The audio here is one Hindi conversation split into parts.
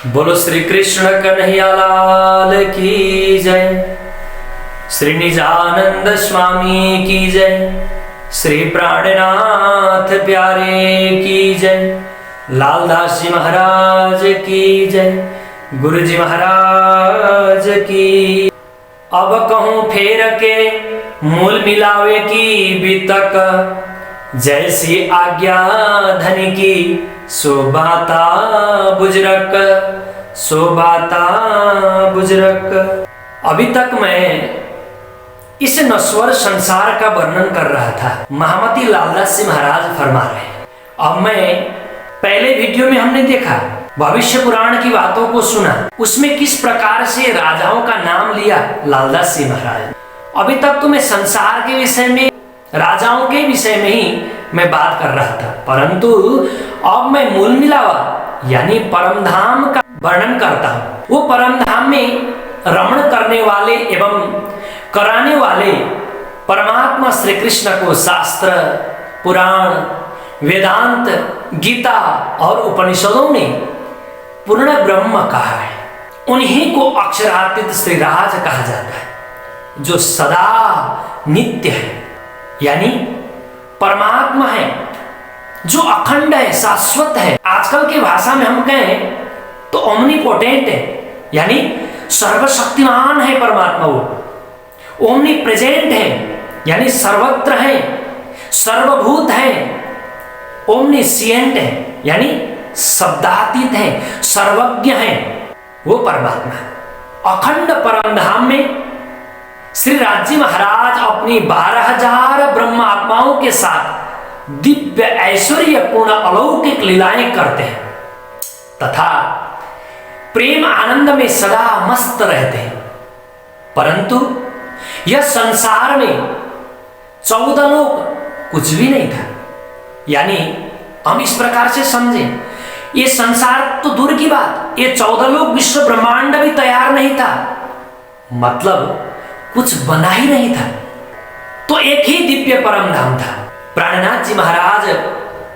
बोलो श्री कृष्ण कन्हैया लाल की जय। श्री निजानंद स्वामी की जय। श्री प्राणनाथ प्यारे की जय। लालदास जी महाराज की जय। गुरु जी महाराज की। अब कहूँ फेर के मूल मिलावे की बीतक, जैसी आज्ञा धनी की शोभाता बुजरक, शोभाता बुजरक। अभी तक मैं इस नश्वर संसार का वर्णन कर रहा था। महामती लालदास जी महाराज फरमा रहे हैं। अब मैं पहले वीडियो में हमने देखा, भविष्य पुराण की बातों को सुना, उसमें किस प्रकार से राजाओं का नाम लिया लालदास जी महाराज। अभी तक तो मैं संसार के विषय में, राजाओं के विषय में ही मैं बात कर रहा था, परंतु अब मैं मूल मिलावा यानी परमधाम का वर्णन करता हूँ। वो परमधाम में रमण करने वाले एवं कराने वाले परमात्मा श्री कृष्ण को शास्त्र, पुराण, वेदांत, गीता और उपनिषदों ने पूर्ण ब्रह्म कहा है। उन्हीं को अक्षरातीत श्रीराज कहा जाता है, जो सदा नित्य है, यानी परमात्मा है, जो अखंड है, शाश्वत है। आजकल की भाषा में हम कहें तो ओमनीपोटेंट है, यानी सर्वशक्तिमान है परमात्मा। वो ओमनी प्रेजेंट है, यानी सर्वत्र है, सर्वभूत है। ओमनीसिएंट है, यानी शब्दातीत है, सर्वज्ञ है, वो परमात्मा। अखंड परमधाम में श्री राज जी महाराज अपनी 12,000 ब्रह्म आत्माओं के साथ दिव्य ऐश्वर्य पूर्ण अलौकिक लीलाएं करते हैं तथा प्रेम आनंद में सदा मस्त रहते हैं। परंतु यह संसार में 14 लोक कुछ भी नहीं था। यानी हम इस प्रकार से समझें, ये संसार तो दूर की बात, ये 14 लोक विश्व ब्रह्मांड भी तैयार नहीं था, मतलब कुछ बना ही नहीं था। तो एक ही दिव्य परमधाम था। प्राणनाथ जी महाराज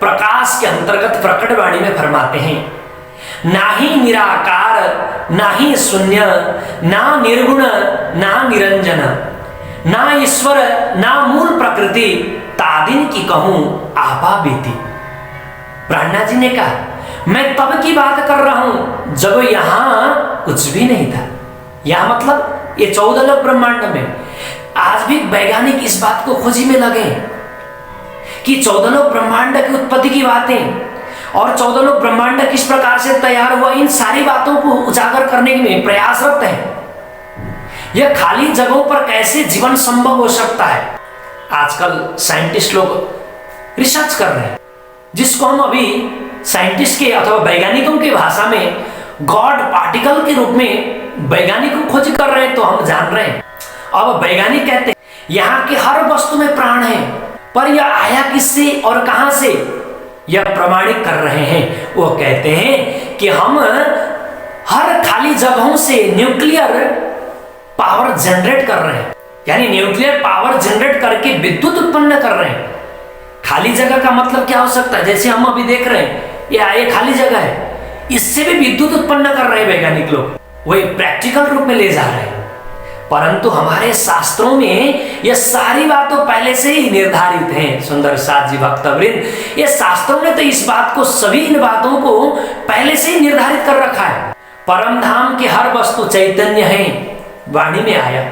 प्रकाश के अंतर्गत प्रकट वाणी में फरमाते हैं, ना ही निराकार, ना ही शून्य, ना निर्गुण, ना निरंजन, ना ईश्वर, ना मूल प्रकृति, तादिन की कहूं आपा बीती। प्राणनाथ जी ने कहा, मैं तब की बात कर रहा हूं जब यहां कुछ भी नहीं था। यहां मतलब ये 14 लोक ब्रह्मांड में। आज भी वैज्ञानिक इस बात को खोजी में लगे कि 14 लोक ब्रह्मांड की उत्पत्ति की बातें और 14 लोक ब्रह्मांड किस प्रकार से तैयार हुआ, इन सारी बातों को उजागर करने में प्रयासरत है। यह खाली जगहों पर कैसे जीवन संभव हो सकता है, आजकल साइंटिस्ट लोग रिसर्च कर रहे हैं, जिसको हम अभी साइंटिस्ट के अथवा वैज्ञानिकों की भाषा में गॉड पार्टिकल के रूप में वैज्ञानिक खोज कर रहे हैं। तो हम जान रहे हैं, अब वैज्ञानिक कहते हैं यहाँ की हर वस्तु में प्राण है, पर यह आया किससे और कहां से, यह प्रमाणित कर रहे हैं। वो कहते हैं कि हम हर खाली जगहों से न्यूक्लियर पावर जनरेट कर रहे हैं, यानी न्यूक्लियर पावर जनरेट करके विद्युत उत्पन्न कर रहे हैं। खाली जगह का मतलब क्या हो सकता है, जैसे हम अभी देख रहे हैं ये खाली जगह है, इससे भी विद्युत उत्पन्न कर रहे हैं वैज्ञानिक लोग, वही प्रैक्टिकल रूप में ले जा रहे हैं। परंतु हमारे शास्त्रों में यह सारी बातें पहले से ही निर्धारित हैं। सुंदर साथ जी भक्तवृंद, ये शास्त्रों ने तो इस बात को, सभी इन बातों को पहले से ही निर्धारित कर रखा है। परमधाम की हर वस्तु चैतन्य है, वाणी में आया।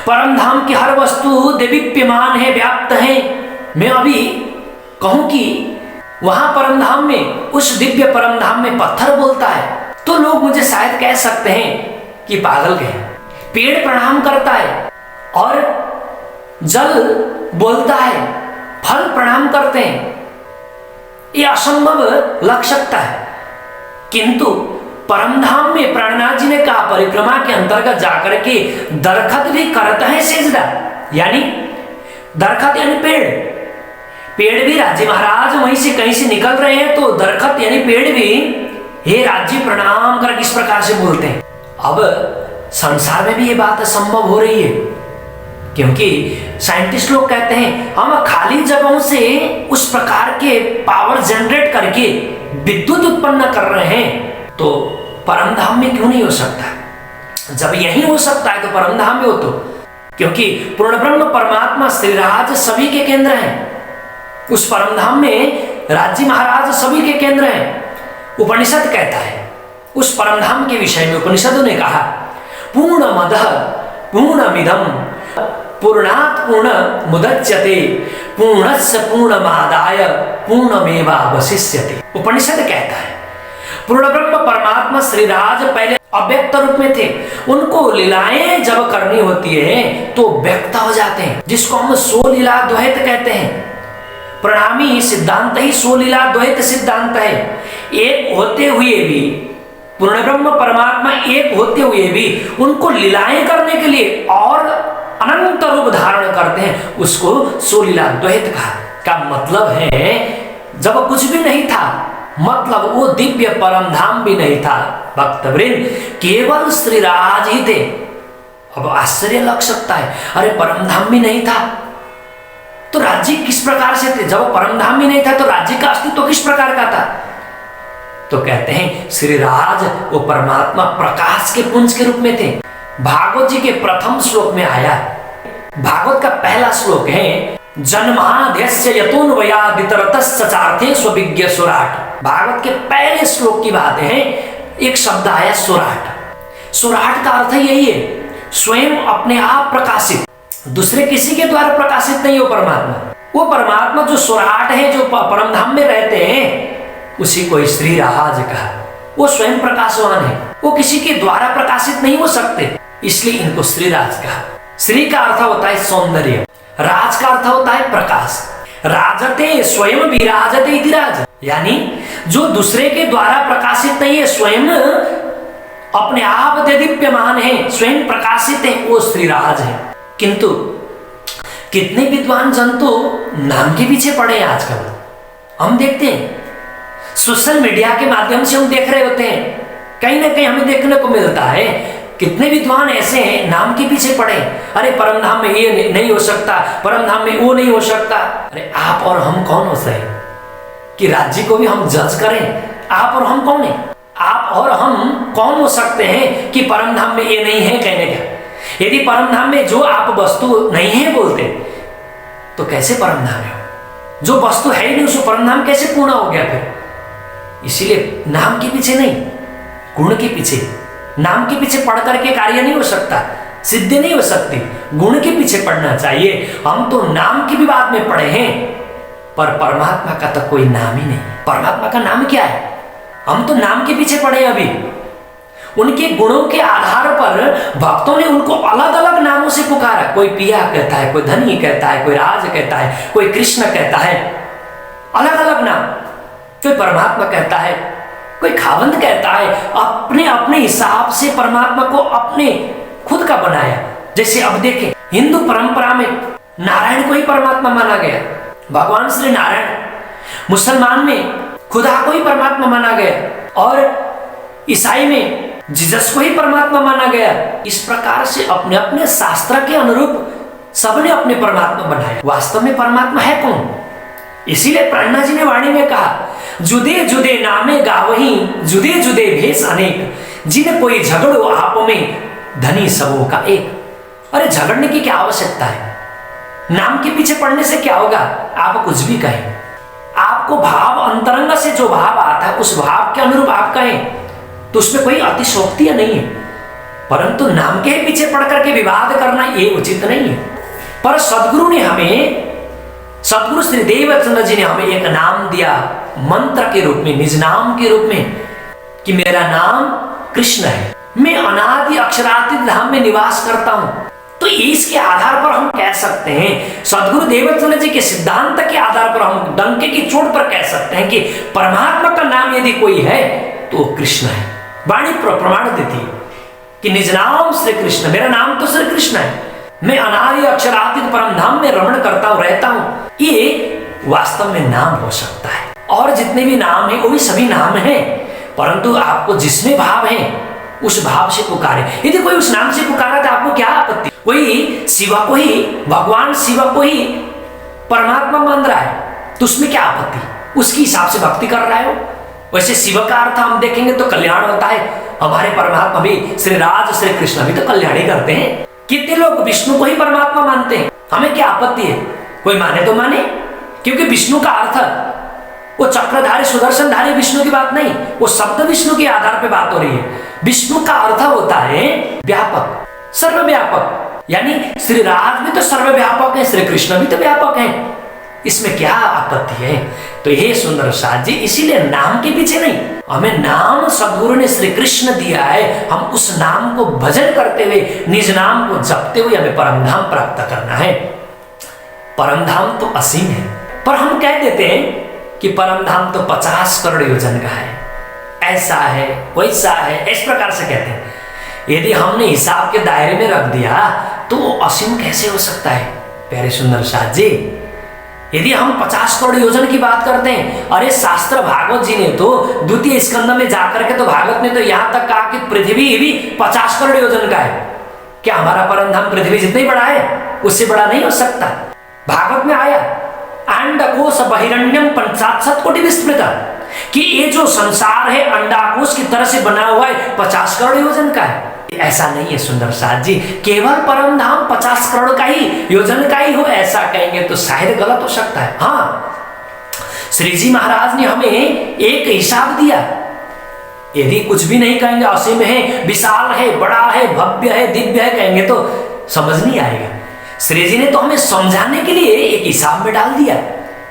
परमधाम की हर वस्तु देवीप्यमान है, व्याप्त है। मैं अभी कहूं कि वहां परमधाम में, उस दिव्य परमधाम में पत्थर बोलता है तो लोग मुझे शायद कह सकते हैं कि पागल गए। पेड़ प्रणाम करता है और जल बोलता है, फल प्रणाम करते हैं, ये असंभव लग सकता है। किंतु परमधाम में प्राणनाथ जी ने कहा, परिक्रमा के अंतर्गत जाकर के दरखत भी करता है सेजदा, यानी दरखत यानी पेड़। पेड़ भी राज्य महाराज वहीं से कहीं से निकल रहे हैं तो दरखत यानी पेड़ भी हे राज्य प्रणाम कर किस प्रकार से बोलते हैं। अब संसार में भी ये बात संभव हो रही है, क्योंकि साइंटिस्ट लोग कहते हैं हम खाली जगहों से उस प्रकार के पावर जनरेट करके विद्युत उत्पन्न कर रहे हैं। तो परम धाम में क्यों नहीं हो सकता? जब यही हो सकता है तो परम धाम में हो तो, क्योंकि पूर्ण ब्रह्म परमात्मा श्रीराज सभी के केंद्र हैं। उस परम धाम में राज्य महाराज सभी के केंद्र हैं। उपनिषद कहता है उस परम धाम के विषय में, उपनिषदों ने कहा पूर्णमदः पूर्णमिदं पूर्णात् पूर्णं मुदच्यते पूर्णस्य पूर्णमादाय पूर्णमेवावशिष्यते। उपनिषद कहता है पूर्ण ब्रह्म परमात्मा श्रीराज पहले अव्यक्त रूप में थे, उनको लीलाएं जब करनी होती है तो व्यक्त हो जाते हैं, जिसको हम सोलीला द्वैत कहते हैं। प्रणामी सिद्धांत ही सोलीला द्वैत सिद्धांत है। एक होते हुए भी पूर्ण ब्रह्म परमात्मा एक होते हुए भी उनको लीलाएं करने के लिए और अनंत रूप धारण करते हैं, उसको सोलीला द्वैत का मतलब है जब कुछ भी नहीं था, मतलब वो दिव्य परम धाम भी नहीं था, भक्तवृंद केवल श्रीराज ही थे। अब आश्चर्य लग सकता है, अरे परम धाम भी नहीं था तो राज्य किस प्रकार से थे? जब परम धाम भी नहीं था तो राज्य का अस्तित्व तो किस प्रकार का था? तो कहते हैं श्रीराज वो परमात्मा प्रकाश के पुंज के रूप में थे। भागवत जी के प्रथम श्लोक में आया, भागवत का पहला श्लोक है जन्माद्यस्य यतोऽन्वयादितरतश्चार्थे स्वविज्ञ सुराट। भागवत के पहले श्लोक की बात है, एक शब्द आया सुराट। सुराट का अर्थ यही है स्वयं अपने आप प्रकाशित, दूसरे किसी के द्वारा प्रकाशित नहीं हो परमात्मा। वो परमात्मा जो सुराट है, जो परम धाम में रहते हैं, उसी को श्रीराज कहा। वो स्वयं प्रकाशवान है, वो किसी के द्वारा प्रकाशित नहीं हो सकते, इसलिए इनको श्रीराज कहा। श्री का अर्थ होता है सौंदर्य, राज का अर्थ होता है प्रकाश। राजते स्वयं विराजते इति राज, यानी जो दूसरे के द्वारा प्रकाशित नहीं है, स्वयं अपने आप दीप्यमान है, स्वयं प्रकाशित है, वो श्रीराज है। किंतु कितने विद्वान जन तो नाम के पीछे पड़े हैं। आजकल हम देखते हैं सोशल मीडिया के माध्यम से हम देख रहे होते हैं, कहीं ना कहीं हमें देखने को मिलता है कितने विद्वान ऐसे हैं नाम के पीछे पड़े, अरे परम धाम में ये नहीं हो सकता, परम धाम में वो नहीं हो सकता। अरे आप और हम कौन हो सके कि राज्य को भी हम जज करें? आप और हम कौन है? आप और हम कौन हो सकते हैं कि परम धाम में ये नहीं है कहने का? यदि परम धाम में जो आप वस्तु नहीं है बोलते तो कैसे परम धाम है? जो वस्तु है ही नहीं उसको परम धाम कैसे पूर्ण हो गया फिर? इसीलिए नाम के पीछे नहीं, गुण के पीछे, नाम के पीछे पढ़ करके कार्य नहीं हो सकता, सिद्धि नहीं हो सकती, गुण के पीछे पढ़ना चाहिए। हम तो नाम के विवाद में पढ़े हैं, पर परमात्मा का तो कोई नाम ही नहीं। परमात्मा का नाम क्या है? हम तो नाम के पीछे पढ़े अभी। उनके गुणों के आधार पर भक्तों ने उनको अलग अलग नामों से पुकारा। कोई पिया कहता है, कोई धनी कहता है, कोई राज कहता है, कोई कृष्ण कहता है, अलग अलग नाम। कोई परमात्मा कहता है, कोई खावंद कहता है। अपने अपने हिसाब से परमात्मा को अपने खुद का बनाया। जैसे अब देखें हिंदू परंपरा में नारायण को ही परमात्मा माना गया, भगवान श्री नारायण। मुसलमान में खुदा को ही परमात्मा माना गया, और ईसाई में जीसस को ही परमात्मा माना गया। इस प्रकार से अपने अपने शास्त्र के अनुरूप सबने अपने परमात्मा बनाया। वास्तव में परमात्मा है कौन? इसीलिए प्राणनाथ जी ने वाणी में कहा, जुदे जुदे नामे गावही जुदे जुदे भेष अनेक, जिन कोई झगड़ो आप में धनी सबों का एक। अरे झगड़ने की क्या आवश्यकता है? नाम के पीछे पड़ने से क्या होगा? आप कुछ भी कहें, आपको भाव अंतरंग से जो भाव आता है उस भाव के अनुरूप आप कहें तो उसमें कोई अतिशोक्ति नहीं है। परंतु नाम के पीछे पड़ करके विवाद करना ये उचित नहीं है। पर सदगुरु ने हमें, सदगुरु श्री देवचंद्र जी ने हमें एक नाम दिया मंत्र के रूप में, निज नाम के रूप में, कि मेरा नाम कृष्ण है, मैं अनादि अक्षरातीत धाम में निवास करता हूं। तो इसके आधार पर हम कह सकते हैं, सदगुरु देवचंद्र जी के सिद्धांत के आधार पर हम डंके की चोट पर कह सकते हैं कि परमात्मा का नाम यदि कोई है तो कृष्ण है। वाणी प्रमाण देती है कि निज नाम श्री कृष्ण, मेरा नाम तो श्री कृष्ण है, मैं अनादि अक्षरातीत परम धाम में रमण करता हूं, रहता हूं। ये वास्तव में नाम हो सकता है। और जितने भी नाम है वो भी सभी नाम हैं, परंतु आपको जिसमें भाव है उस भाव से पुकारे। यदि कोई उस नाम से पुकारा तो आपको क्या आपत्ति? कोई शिवा को ही, भगवान शिवा को ही परमात्मा मान रहा है तो उसमें क्या आपत्ति? उसके हिसाब से भक्ति कर रहा है वो, वैसे शिव का अर्थ हम देखेंगे तो कल्याण होता है। हमारे परमात्मा भी श्री राज श्री कृष्ण भी तो कल्याण ही करते हैं। कितने लोग विष्णु को ही परमात्मा मानते हैं, हमें क्या आपत्ति है? कोई माने तो माने, क्योंकि विष्णु का अर्थ वो चक्रधारी सुदर्शनधारी विष्णु की बात नहीं, वो शब्द विष्णु के आधार पे बात हो रही है। विष्णु का अर्थ होता है व्यापक, सर्वव्यापक, यानी श्री राज भी तो सर्वव्यापक है, श्री कृष्ण भी तो व्यापक है। इसमें क्या आपत्ति है? तो ये सुंदर साथ जी, इसीलिए नाम के पीछे नहीं, हमें नाम सदगुरु ने श्री कृष्ण दिया है, हम उस नाम को भजन करते हुए, निज नाम को जपते हुए हमें परमधाम प्राप्त करना है। परमधाम तो असीम है, पर हम कह देते हैं कि परमधाम तो 50 करोड़ योजन का है, ऐसा है वैसा है, इस प्रकार से कहते हैं। यदि हमने हिसाब के दायरे में रख दिया तो वो असीम कैसे हो सकता है? प्यारे सुंदर साथ जी, यदि हम 50 करोड़ योजन की बात करते हैं, अरे शास्त्र भागवत जी ने तो द्वितीय स्कंद में जाकर के तो भागवत ने तो यहां तक कहा कि पृथ्वी भी 50 करोड़ योजन का है। क्या हमारा परमधाम पृथ्वी जितना ही बड़ा है? उससे बड़ा नहीं हो सकता। भागवत में आया अंडकोश बहिरण्यम 50 कोटि विस्तृत, कि ये जो संसार है अंडाकोश की तरह से बना हुआ है, 50 करोड़ योजन का है। ऐसा नहीं है सुंदर साथ जी, केवल परमधाम 50 करोड़ का ही योजन का ही हो, ऐसा कहेंगे तो शायद गलत हो सकता है। हाँ, श्री जी महाराज ने हमें एक हिसाब दिया। यदि कुछ भी नहीं कहेंगे, असीम है, विशाल है, बड़ा है, भव्य है, दिव्य है कहेंगे तो समझ नहीं आएगा। श्री जी ने तो हमें समझाने के लिए एक हिसाब में डाल दिया,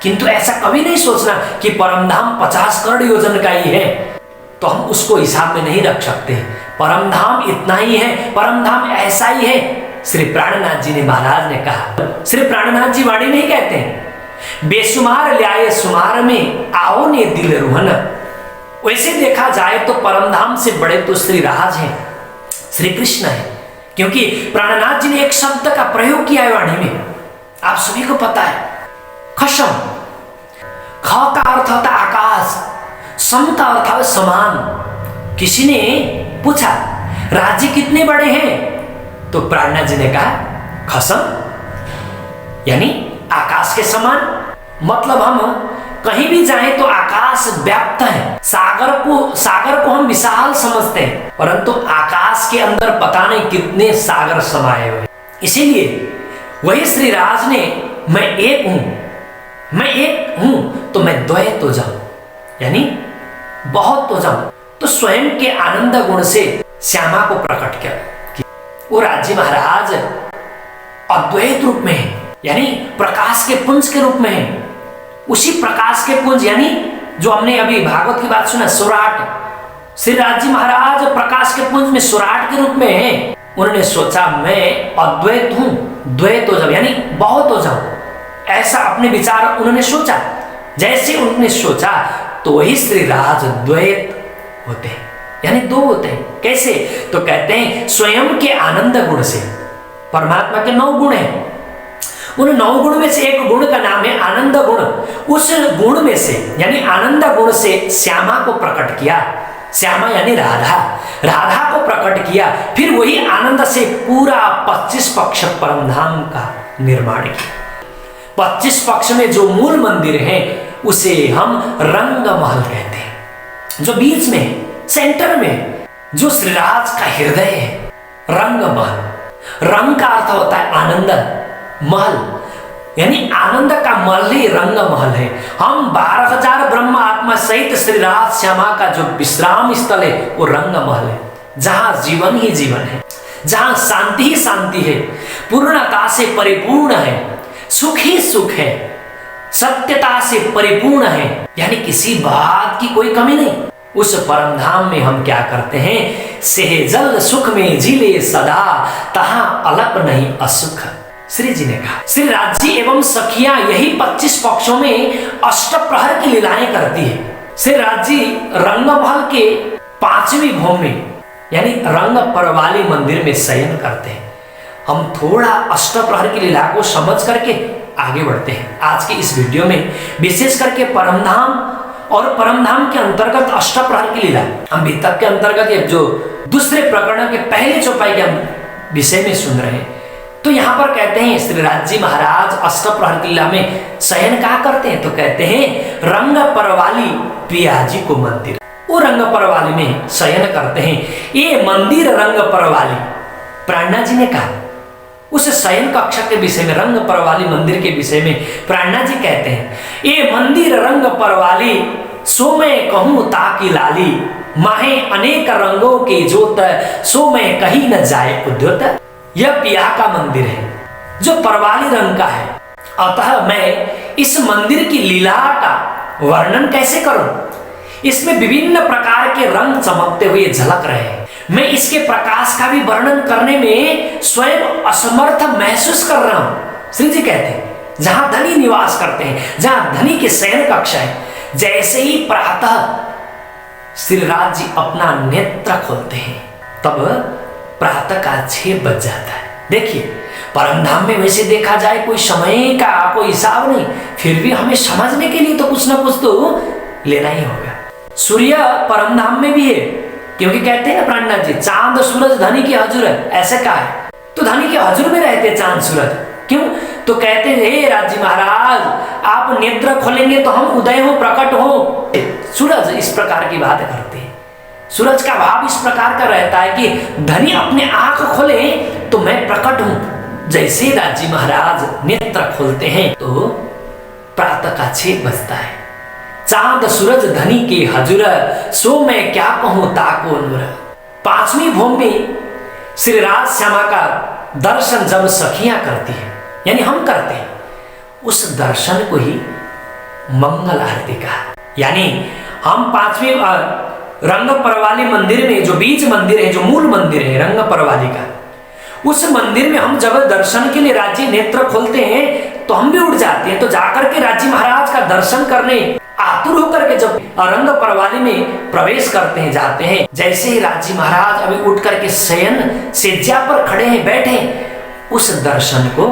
किंतु ऐसा कभी नहीं सोचना कि परमधाम 50 करोड़ योजन का ही है, तो हम उसको हिसाब में नहीं रख सकते। परमधाम इतना ही है, परमधाम ऐसा ही है। श्री प्राणनाथ जी ने महाराज ने कहा, श्री प्राणनाथ जी वाणी नहीं कहते हैं, बेसुमार ल्याए सुमार में आओ ने दिल रुहन। वैसे देखा जाए तो परमधाम से बड़े तो श्री राज हैं, श्री कृष्ण है, क्योंकि प्राणनाथ जी ने एक शब्द का प्रयोग किया है वाणी में, आप सभी को पता है, खशम। ख का अर्थ होता है आकाश, सम का अर्थ है समान। किसी ने पूछा राज्य कितने बड़े हैं, तो प्राणनाथ जी ने कहा खसम, यानी आकाश के समान। मतलब हम कहीं भी जाएं तो आकाश व्याप्त है। सागर को हम विशाल समझते हैं, परंतु आकाश के अंदर पता नहीं कितने सागर समाये हुए। इसीलिए वही श्री राज ने मैं एक हूं तो मैं द्वैत हो जाऊं, यानी बहुत हो जाऊं, तो स्वयं के आनंद गुण से श्यामा को प्रकट किया। वो राज्य महाराज अद्वैत रूप में है, यानी प्रकाश के पुंज के रूप में है। उसी प्रकाश के पुंज, यानी जो हमने अभी भागवत की बात सुना, सुराट, श्री राज्य महाराज प्रकाश के पुंज में सुराट के रूप में है। उन्होंने सोचा मैं अद्वैत हूं, द्वैत हो जाऊं, यानी बहुत हो जाऊं, ऐसा अपने विचार उन्होंने सोचा। जैसे उन्होंने सोचा तो वही श्री राज द्वैत होते हैं, यानी दो होते हैं। कैसे? तो कहते हैं स्वयं के आनंद गुण से। परमात्मा के 9 गुण हैं, उन 9 गुण में से एक गुण का नाम है आनंद गुण। उस गुण में से, यानी आनंद गुण से श्यामा को प्रकट किया। श्यामा यानी राधा को प्रकट किया। फिर वही आनंद से पूरा 25 पक्ष परमधाम का निर्माण किया। 25 पक्ष में जो मूल मंदिर है उसे हम रंग महल कहते हैं, जो बीच में सेंटर में जो श्रीराज का हृदय है, रंग महल। रंग का अर्थ होता है आनंद, महल यानी आनंद का महल ही रंग महल है। हम 12,000 ब्रह्म आत्मा सहित श्रीराज श्यामा का जो विश्राम स्थल है वो रंग महल है, जहां जीवन ही जीवन है, जहां शांति ही शांति है, पूर्णता से परिपूर्ण है, सुख ही सुख है, सत्यता से परिपूर्ण है, यानी किसी बात की कोई कमी नहीं। उस परमधाम में हम क्या करते हैं? सेहजल सुख में जिले सदा, तहां अलप नहीं असुख। श्री जी ने कहा, श्री राज्य एवं सखियां यही 25 पक्षों में अष्टप्रहर की लीलाएं करती है। श्री राज्य रंगमहल के 5वीं भौम में, यानी रंग परवाली मंदिर में शयन करते हैं। हम थोड़ा अष्टप्रहर की लीला को समझ करके आगे बढ़ते हैं। आज की इस वीडियो में विशेष करके परमधाम और परमधाम के अंतर्गत अष्टप्रहर की लीला, हम अभी तक के अंतर्गत ये जो दूसरे प्रकरण के पहले चौपाई के विषय में सुन रहे हैं। तो यहाँ पर कहते हैं श्री राज्य महाराज अष्टप्रहर की लीला में शयन कहा करते हैं, तो कहते हैं रंग परवाली पियाजी को मंदिर। वो रंग परवाली में शयन करते हैं। ये मंदिर रंग परवाली, प्राणनाथ जी ने कहा। उस शयन कक्षा के विषय में, रंग परवाली मंदिर के विषय में प्राणनाथ जी कहते हैं, ये मंदिर रंग परवाली सो मैं कहूं ताकि लाली, माहे अनेक रंगों के जोत, सो मैं कहीं न जाए उद्योत। यह पिया का मंदिर है जो परवाली रंग का है। अतः मैं इस मंदिर की लीला का वर्णन कैसे करूं? इसमें विभिन्न प्रकार के रंग चमकते हुए झलक रहे हैं। मैं इसके प्रकाश का भी वर्णन करने में स्वयं असमर्थ महसूस कर रहा हूं। श्री जी कहते हैं, जहां धनी निवास करते हैं, जहां धनी के शयन कक्ष है, जैसे ही प्रातः श्रीराज जी अपना नेत्र खोलते हैं, तब प्रातः का 6 बज जाता है। देखिए, परमधाम में वैसे देखा जाए कोई समय का कोई हिसाब नहीं, फिर भी हमें समझने के लिए तो कुछ ना कुछ तो लेना ही होगा। सूर्य परमधाम में भी है, क्योंकि कहते हैं ना प्राणनाथ जी, चांद सूरज धनी की हजूर है, ऐसे कहा है। तो धनी के हजूर में रहते चांद सूरज, क्यों? तो कहते हैं, हे राजी महाराज, आप नेत्र खोलेंगे तो हम उदय हो, प्रकट हो। सूरज इस प्रकार की बात करते हैं। सूरज का भाव इस प्रकार का रहता है कि धनी अपने आंख खोले तो मैं प्रकट हूं। जैसे राजी महाराज नेत्र खोलते हैं तो प्रातः का 6 बजता है। चांद सूरज धनी के हजूर, सो मैं क्या कहूं ताको नूर। 5वीं भूमि में श्री राज श्यामा का दर्शन जब सखियां करती है, यानी हम करते हैं, उस दर्शन को ही मंगल आरती कहा। यानी हम 5वीं रंग परवाली मंदिर में, जो बीज मंदिर है, जो मूल मंदिर है रंग परवाली का, उस मंदिर में हम जब दर्शन के लिए राज्य नेत्र खोलते हैं तो हम भी उठ जाते हैं। तो जाकर के राज्य महाराज का दर्शन करने आतुर होकर के जब रंग परवाली में प्रवेश करते हैं, जाते हैं, जैसे ही राज्य महाराज अभी उठ करके शयन सेज्जा पर खड़े हैं, बैठे, उस दर्शन को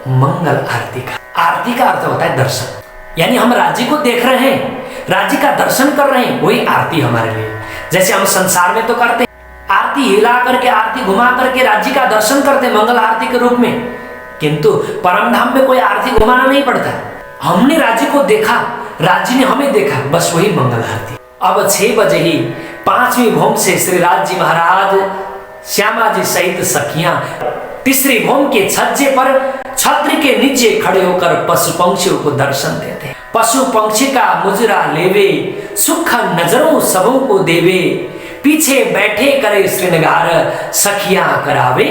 मंगल आरती का। आरती का अर्थ होता है दर्शन, यानी हम राज्य को देख रहे हैं, राज्य का दर्शन कर रहे हैं, वही आरती हमारे लिए। जैसे हम संसार में तो करते हैं, आरती हिला करके, आरती घुमा करके राज्य का दर्शन करते हैं मंगल आरती के रूप में, किंतु परमधाम में कोई आरती घुमाना नहीं पड़ता। हमने राज्य को देखा, राज्य ने हमें देखा, बस वही मंगल आरती। अब 6 बजे ही 5वीं भूम से श्री राज जी महाराज श्यामा जी सहित सखियां तीसरी भूम के छज्जे पर छत्र के नीचे खड़े होकर पशु पंक्षियों को दर्शन देते हैं। पशु पंक्षी का मुजरा लेवे, सुख नजरों सबों को देवे, पीछे बैठे करे श्रृंगार, सखियां करावे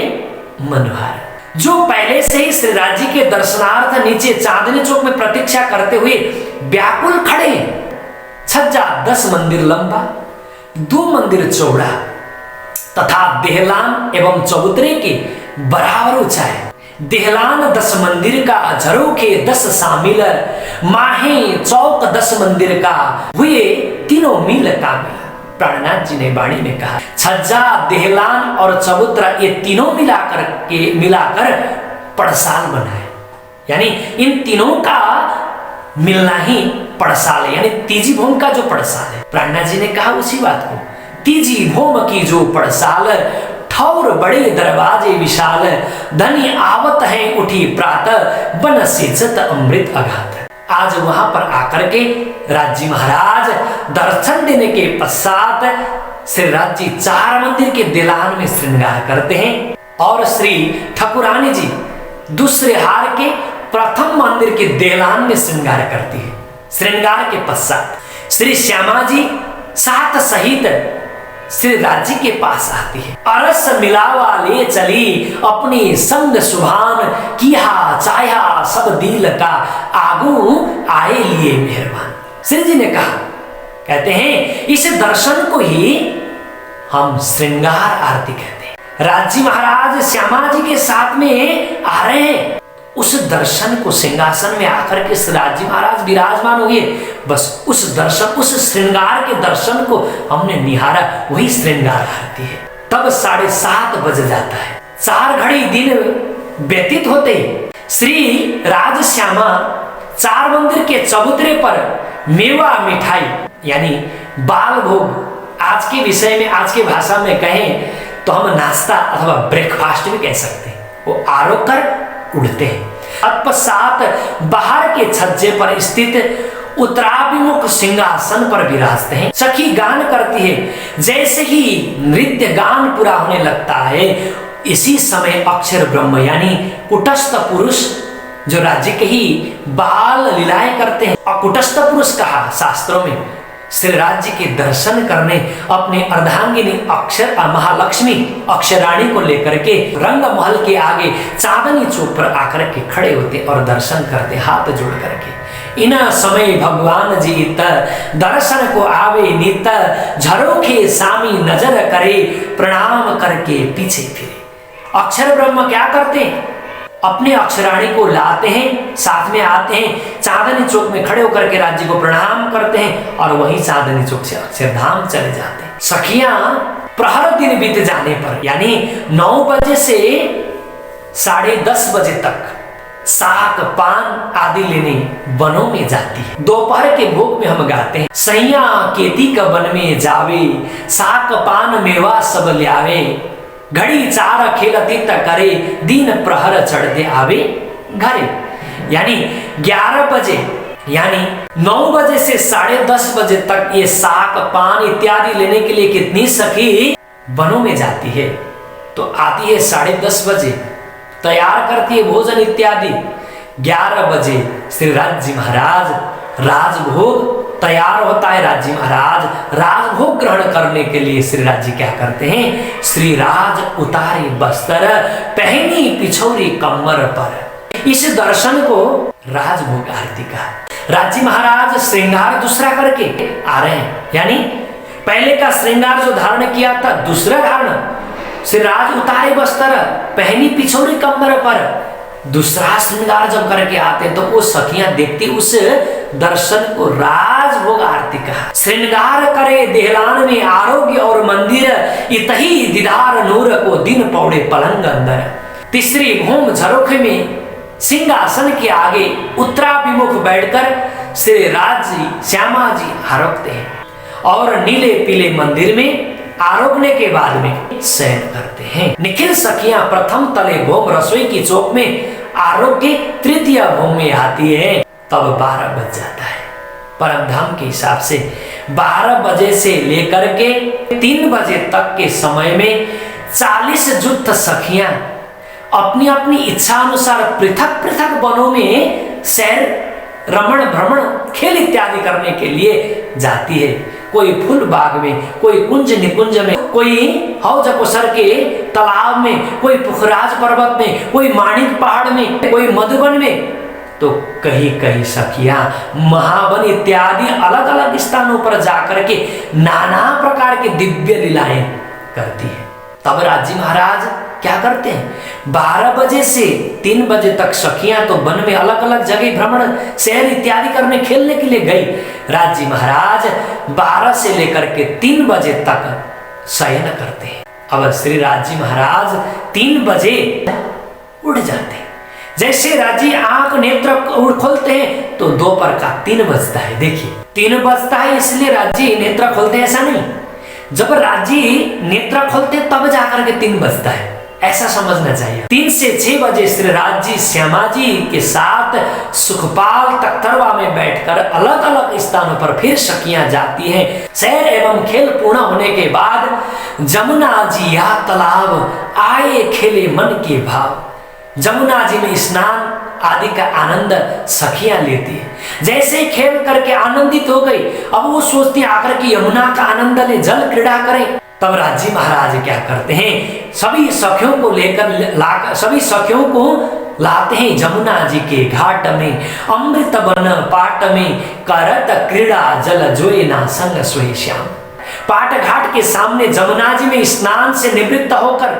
मनोहर। जो पहले से ही श्री राज जी के दर्शनार्थ नीचे चांदनी चौक में प्रतीक्षा करते हुए व्याकुल खड़े। छज्जा 10 मंदिर लंबा, 2 मंदिर चौड़ा तथा देहलान एवं चबूतरे के बराबर ऊंचाई। देहलान 10 मंदिर का, झरोखे 10 शामिल, माहे चौक 10 मंदिर का, हुए 3 मील कामिल। प्राणनाथ जी ने वाणी में कहा, छज्जा, देहलान और चबूतरा, ये तीनों मिलाकर पड़साल बनाए, यानी इन तीनों का मिलना ही पड़साल है, यानी तीजी भूम का जो पड़साल है। प्राणनाथ जी ने कहा उसी बात को, तीजी भूम की जो पड़साल, ठौर बड़े दरवाजे विशाल, धनी आवत है उठी प्रातः, बन सिंचत अमृत अघात। आज वहां पर आकर के राजी महाराज दर्शन देने के पश्चात श्री राज जी 4 मंदिर के देहलान में श्रृंगार करते हैं और श्री ठाकुरानी जी दूसरे हार के प्रथम मंदिर के देहलान में श्रृंगार करती है। श्रृंगार के पश्चात श्री श्यामा जी साथ सहित श्री राज जी के पास आती है। अरस मिलावा ले चली अपनी संग सुभान, किया चाया सब दिल का, आगू आए लिए मेहरबान। श्री जी ने कहा, कहते हैं इस दर्शन को ही हम श्रृंगार आरती कहते हैं। राज जी महाराज श्यामा जी के साथ में आ रहे हैं, उस दर्शन को सिंहासन में आकर के राज जी महाराज विराजमान हुए, बस उस दर्शन, उस श्रृंगार के दर्शन को हमने निहारा, वही श्रृंगार आरती है। तब 7:30 बज जाता है। 4 घड़ी दिन व्यतीत होते श्री राज श्यामा 4 मंदिर के चबूतरे पर मेवा मिठाई, यानी बाल भोग, आज के विषय में, आज की भाषा में कहें तो हम नाश्ता अथवा ब्रेकफास्ट भी कह सकते हैं, वो आरोह कर उड़ते हैं। तत्पश्चात बाहर के छज्जे पर स्थित उत्तराभिमुख सिंहासन पर विराजते हैं। सखी गान करती है। जैसे ही नृत्य गान पूरा होने लगता है, इसी समय अक्षर ब्रह्म यानी कुटस्थ पुरुष जो राज्य के ही बाल लीलाएं करते हैं, और कुटस्थ पुरुष कहा शास्त्रों में, श्री राज्य के दर्शन करने अपने अर्धांगिनी अक्षर महालक्ष्मी अक्षराणी को लेकर के रंग महल के आगे चांदनी चौक पर आकर के खड़े होते और दर्शन करते हाथ जोड़ करके। इन समय भगवान जी दर्शन को आवे नित, झरोखे सामी नजर करे, प्रणाम करके पीछे फिरे। अक्षर ब्रह्म क्या करते हैं? अपने अक्षराणी को लाते हैं, साथ में आते हैं, चांदनी चौक में खड़े होकर के राज्य को प्रणाम करते हैं और वहीं चांदनी चौक से अक्षरधाम चले जाते हैं। सखियां प्रहर दिन बीत जाने पर यानी 9 बजे से 10:30 बजे तक साग पान आदि लेने वनों में जाती है। दोपहर के भोग में हम गाते हैं, सैया केती का वन में जावे, साग पान मेवा सब ल्यावे, घड़ी चार खेलती करे, दिन प्रहर चढ़ते आवे घरे। यानी 11 बजे यानी 9 बजे से 10:30 बजे तक ये साग पान इत्यादि लेने के लिए कितनी सखी वनों में जाती है। तो आती है 10:30 बजे, तैयार करती है भोजन इत्यादि। 11 बजे श्री राज्य महाराज राजभोग तैयार होता है। राज्य महाराज राजभोग ग्रहण करने के लिए श्री राज्य क्या करते हैं? श्री राज उतारे बस्तर, पहनी पिछोरी कमर पर। इस दर्शन को राजभोग आरती का। राज्य महाराज श्रृंगार दूसरा करके आ रहे हैं, यानी पहले का श्रृंगार जो धारण किया था, दूसरा धारण श्री राज उतारे बस्तर, पहनी पिछोरी कमर पर, दूसरा श्रृंगार जब करके आते तो वो सखियां देखती उस दर्शन को राजभोग आरती कहा। श्रृंगार करे देहलान में आरोग्य और मंदिर, इतही दीदार नूर को दिन पौड़े पलंग अंदर। तीसरी भूम झरोखे में सिंहासन के आगे उत्तराभिमुख बैठकर श्री राज जी श्यामा जी आरोगते हैं और नीले पीले मंदिर में आरोगने के बाद में शयन करते हैं। निखिल सखियां प्रथम तले भोम रसोई की चौक में आरोग्य, तृतीय भोम में आती है। तब 12 बज जाता है। परम धाम के हिसाब से 12 बजे से लेकर के 3 बजे तक के समय में 40 युक्त सखियां अपनी अपनी इच्छा अनुसार पृथक पृथक वनों में सैर रमण भ्रमण खेल इत्यादि करने के लिए जाती है। कोई फूल बाग में, कोई कुंज निकुंज में, कोई हौज कुसर के तालाब में, कोई पुखराज पर्वत में, कोई माणिक पहाड़ में, कोई मधुबन में, तो कहीं कहीं सखियां महावन इत्यादि अलग अलग स्थानों पर जाकर के नाना प्रकार के दिव्य लीलाएं करती है। तब राज्य महाराज क्या करते हैं? 12 बजे से 3 बजे तक सखियां तो वन में अलग अलग जगह भ्रमण शहर इत्यादि करने खेलने के लिए गई। राज्य महाराज 12 से लेकर के 3 बजे तक शयन करते हैं। अब श्री राज्य महाराज 3 बजे उड़ जाते हैं। जैसे राज्य आंख नेत्र खोलते हैं तो दोपहर का 3 बजता है। देखिए 3 बजता है इसलिए राज्य नेत्र खोलते हैं, ऐसा नहीं। जब राज्य नेत्र खोलते तब जाकर के 3 बजता है, ऐसा समझना चाहिए। 3 से 6 बजे श्री राज्य श्यामा जी के साथ सुखपाल तख्तरवा में बैठकर अलग अलग स्थानों पर फिर सखियां जाती हैं। सैर एवं खेल पूर्ण होने के बाद जमुना जी या तालाब आए खेले मन के भाव। जमुना जी में स्नान आदि का आनंद सखियां लेती है। जैसे खेल करके आनंदित हो गई, अब वो सोचती आकर के यमुना का आनंद ले, जल क्रीड़ा करें। तब राज्य महाराज क्या करते हैं? सभी सखियों को लेकर सभी सखियों को लाते हैं जमुना जी के घाट में। अमृत बन पाट में करत क्रीड़ा जल जोए ना संग सोए श्याम। पाट घाट के सामने जमुना जी में स्नान से निवृत्त होकर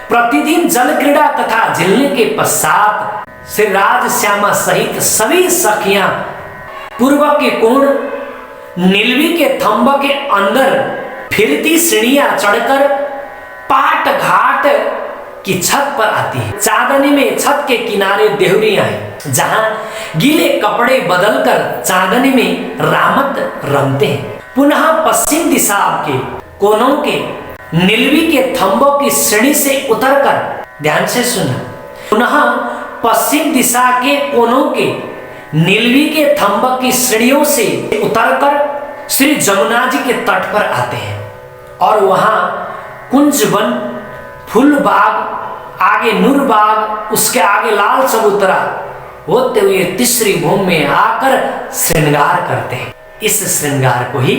प्रतिदिन जल क्रीड़ा तथा झिलने के पश्चात श्री राज श्यामा सहित सभी सखियां पूर्व के कोण नीलवी के थंब के अंदर फिरती सीढ़ियां चढ़कर पाट घाट की छत पर आती है। चांदनी में छत के किनारे देहरियां हैं, जहां गीले कपड़े बदलकर चांदनी में रामत रमते हैं। पुनः पश्चिम दिशा के कोनों के नीलवी के थंबों की सीढ़ी से उतरकर, ध्यान से सुना, पुनः पश्चिम दिशा के कोनों के नीलवी के थंबक की सीढ़ियों से उतरकर श्री जमुना जी के तट पर आते हैं और वहां कुंज वन, फूल बाग, आगे नूर बाग, उसके आगे लाल चबूतरा होते हुए तीसरी भूमि में आकर श्रृंगार करते हैं। इस श्रृंगार को ही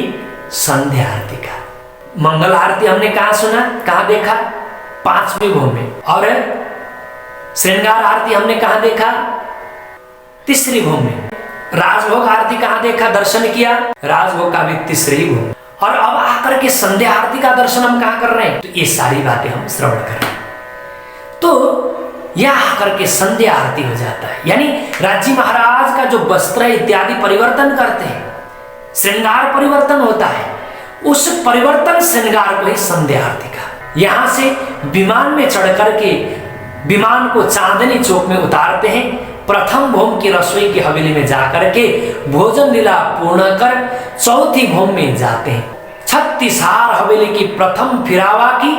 संध्या आरती का। मंगल आरती हमने कहा सुना, कहां देखा? 5वीं भूमि में। और श्रृंगार आरती हमने कहां देखा? तीसरी भूमि में। राजभोग आरती कहां देखा, दर्शन किया? राजभोग का भी तीसरी भूमि। और अब आकर के संध्या आरती का दर्शन हम कहां कर रहे हैं? तो ये सारी बातें हम श्रवण कर रहे हैं। तो यहां आकर के संध्या आरती हो जाता है, यानी राजी महाराज का जो वस्त्र इत्यादि परिवर्तन करते हैं, श्रृंगार परिवर्तन होता है, उस परिवर्तन श्रृंगार को ही संध्या आरती का। यहां से विमान में चढ़ करके विमान को चांदनी चौक में उतारते हैं। प्रथम भूमि की रसोई की हवेली में जाकर के भोजन लीला पूर्ण कर चौथी भूमि में जाते हैं। 36 हार हवेली की प्रथम फिरावा की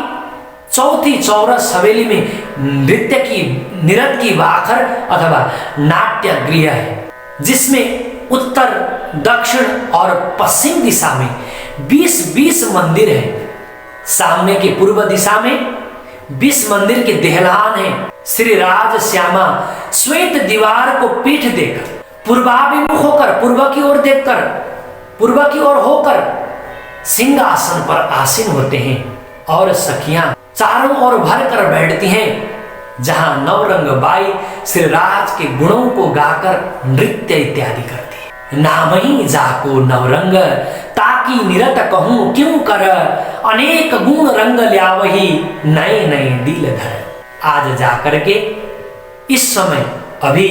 चौथी चौरस हवेली में नृत्य की निरत की वाखर अथवा नाट्य गृह है, जिसमें उत्तर, दक्षिण और पश्चिम दिशा में 20-20 मंदिर है। सामने की पूर्व दिशा में 20 मंदिर के देहलान है। श्री राज श्यामा श्वेत दीवार को पीठ देकर, पूर्वाभिमुख होकर, पूर्व की ओर देखकर, पूर्व की ओर होकर सिंहासन पर आसीन होते हैं और सखियां चारों ओर भर कर बैठती हैं, जहां नवरंग बाई श्री राज के गुणों को गाकर नृत्य इत्यादि करती है। नाम ही जाको नवरंग ताकि निरत कहूं क्यों कर, अनेक गुण रंग ल्यावही नए नए दिल धर। आज जाकर के इस समय अभी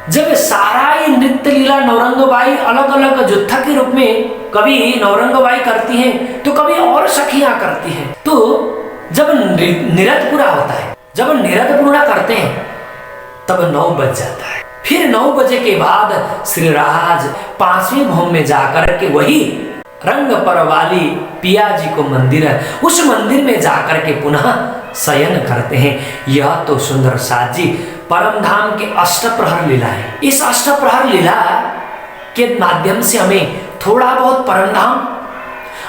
जब सारा ये नृत्य लीला नवरंगबाई अलग अलग जुत्था के रूप में कभी नवरंगबाई करती हैं तो कभी और सखियां करती हैं। तो जब निरत पूरा होता है, जब निरत पूरा करते हैं तब 9 बज जाता है। फिर 9 बजे के बाद श्री राज 5वीं भूमि में जाकर के वही रंग पर वाली पिया जी को मंदिर है, उस मंदिर में जाकर के पुनः शयन करते हैं। यह तो सुंदर साथ जी परम धाम के अष्टप्रहर लीला है। इस अष्टप्रहर लीला के माध्यम से हमें थोड़ा बहुत परम धाम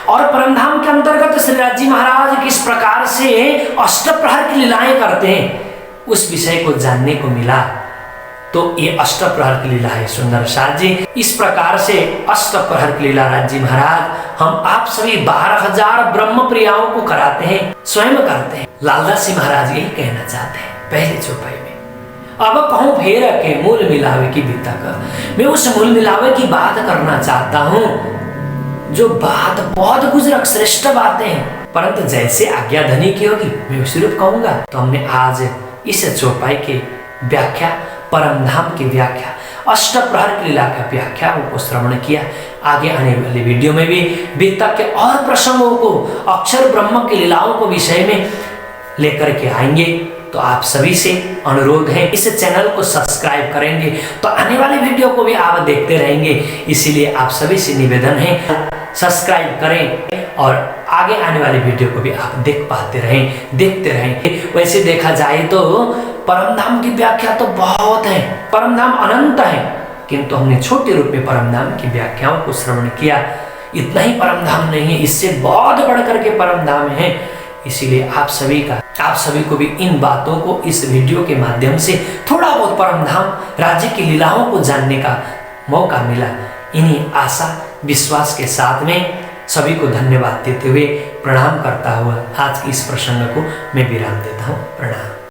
और परम धाम के अंतर्गत श्री राजी महाराज किस प्रकार से अष्टप्रहर की लीलाएं करते हैं उस विषय को जानने को मिला। तो ये अष्टप्रहर की लीला है सुंदर साथ जी। इस प्रकार से अष्टप्रहर की लीला राजी महाराज हम आप सभी 12,000 ब्रह्म प्रियाओं को कराते हैं, स्वयं करते हैं। लालदास जी महाराज यही कहना चाहते हैं पहले चौपाई में। अब कहूं फेर के मूल मिलावे की बीता कर, मैं उस मूल मिलावे की बात करना चाहता हूं जो बात बहुत गुजरक श्रेष्ठ बातें हैं, परंतु जैसे आज्ञाधनी की होगी मैं उसी रूप कहूंगा। तो हमने आज इस चौपाई के व्याख्या, परम धाम की व्याख्या, अष्टप्रहर की लीला का व्याख्या को श्रवण किया। आगे आने वाली वीडियो में भी बीता के और प्रसंगों को, अक्षर ब्रह्म की लीलाओं को विषय में लेकर के आएंगे। तो आप सभी से अनुरोध है इस चैनल को सब्सक्राइब करेंगे तो आने वाली वीडियो को भी आप देखते रहेंगे। इसीलिए आप सभी से निवेदन है सब्सक्राइब करें और आगे आने वाली वीडियो को भी आप देख पाते रहें, देखते रहें। वैसे देखा जाए तो परम धाम की व्याख्या तो बहुत है, परम धाम अनंत है, किंतु हमने छोटे रूप में परम धाम की व्याख्याओं को श्रवण किया। इतना ही परम धाम नहीं है, इससे बहुत बढ़कर के परम धाम है। इसीलिए आप सभी को भी इन बातों को इस वीडियो के माध्यम से थोड़ा बहुत परम धाम राज्य की लीलाओं को जानने का मौका मिला। इन्हीं आशा विश्वास के साथ में सभी को धन्यवाद देते हुए प्रणाम करता हुआ आज की इस प्रसंग को मैं विराम देता हूँ। प्रणाम।